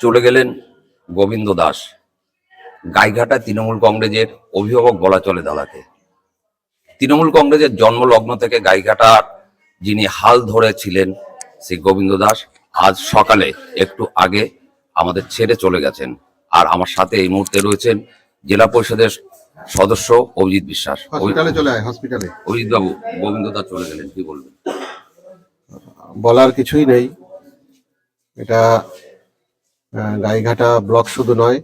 চলে গেলেন গোবিন্দ দাস, গাইঘাটা তৃণমূল কংগ্রেসের অভিভাবক বলা চলে দাদাকে। তৃণমূল কংগ্রেসের জন্মলগ্ন থেকে গাইঘাটার যিনি হাল ধরেছিলেন সেই গোবিন্দ দাস আজ সকালে একটু আগে আমাদের ছেড়ে চলে গেছেন। আর আমার সাথে এই মুহূর্তে রয়েছেন জেলা পরিষদের সদস্য অভিজিৎ বিশ্বাস। হসপিটালে অভিজিৎ বাবু, গোবিন্দ দাস চলে গেলেন, কি বলবেন? বলার কিছুই নেই। এটা গাইঘাটা ব্লক শুধু নয়,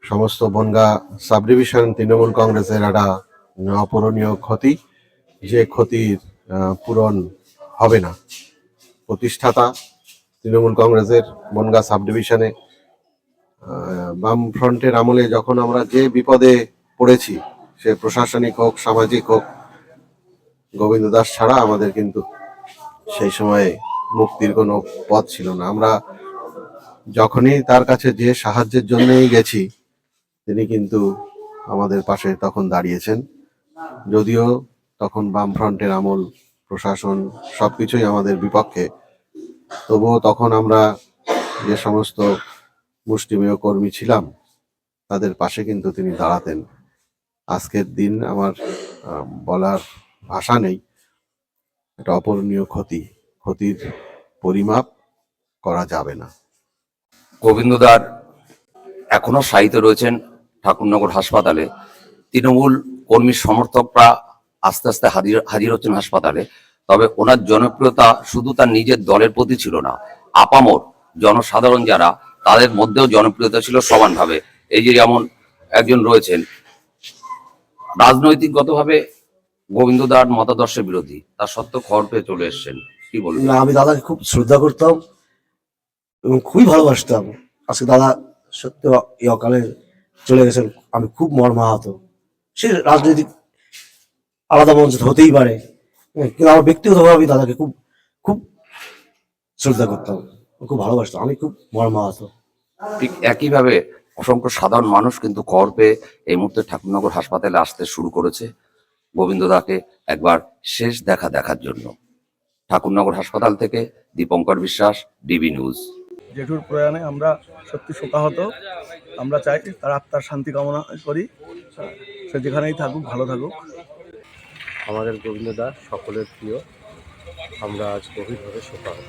সমস্ত বনগা সাব ডিভিশন তৃণমূল কংগ্রেসের একটা অপূরণীয় ক্ষতি, যে ক্ষতির পূরণ হবে না। প্রতিষ্ঠাতা তৃণমূল কংগ্রেসের বনগা সাব ডিভিশনে বামফ্রন্টের আমলে যখন আমরা যে বিপদে পড়েছি, সে প্রশাসনিক হোক সামাজিক হোক, গোবিন্দ দাস ছাড়া আমাদের কিন্তু সেই সময়ে মুক্তির কোনো পথ ছিল না। আমরা যখনই তার কাছে যে সাহায্যের জন্যই গেছি, তিনি কিন্তু আমাদের পাশে তখন দাঁড়িয়েছেন। যদিও তখন বামফ্রন্টের আমল, প্রশাসন সবকিছুই আমাদের বিপক্ষে, তবুও তখন আমরা যে সমস্ত মুষ্টিমেয় কর্মী ছিলাম তাদের পাশে কিন্তু তিনি দাঁড়াতেন। আজকের দিন আমার বলার ভাষা নেই। এটা অপূরণীয় ক্ষতি, ক্ষতির পরিমাপ করা যাবে না। গোবিন্দ দাস এখনো শায়িত রয়েছেন ঠাকুরনগর হাসপাতালে। তৃণমূল কর্মী সমর্থকরা আস্তে আস্তে হাজির হচ্ছেন হাসপাতালে। তবে ওনার জনপ্রিয়তা শুধু তার নিজের দলের প্রতি ছিল না, আপামর জনসাধারণ যারা, তাদের মধ্যেও জনপ্রিয়তা ছিল সমানভাবে। এই যে যেমন একজন রয়েছেন রাজনৈতিকগতভাবে গোবিন্দ দাস মতাদর্শের বিরোধী, তার সত্ত্বেও খবর পেয়ে চলে এসছেন, কি বলবেন? না, আমি দাদাকে খুব শ্রদ্ধা করতাম এবং খুবই ভালোবাসতাম। আজকে দাদা সত্য এই অকালে চলে গেছেন, আমি খুব মর্মাহত। সে রাজনৈতিক আলাদা মঞ্চ হতেই পারে, কিন্তু আমার ব্যক্তিগতভাবে আমি দাদাকে খুব খুব শ্রদ্ধা করতাম, খুব ভালোবাসতাম। আমি খুব মর্মাহত। ঠিক একইভাবে অসংখ্য সাধারণ মানুষ কিন্তু খবর পেয়ে এই মুহূর্তে ঠাকুরনগর হাসপাতালে আসতে শুরু করেছে গোবিন্দ দাকে একবার শেষ দেখার জন্য। ঠাকুরনগর হাসপাতাল থেকে দীপঙ্কর বিশ্বাস, ডিবি নিউজ। জেঠুর প্রয়াণে আমরা সত্যি শোকাহত। আমরা চাই তার আত্মার শান্তি কামনা করি, সে যেখানেই থাকুক ভালো থাকুক। আমাদের গোবিন্দ দাস সকলের প্রিয়, আমরা আজ গভীরভাবে শোকাহত।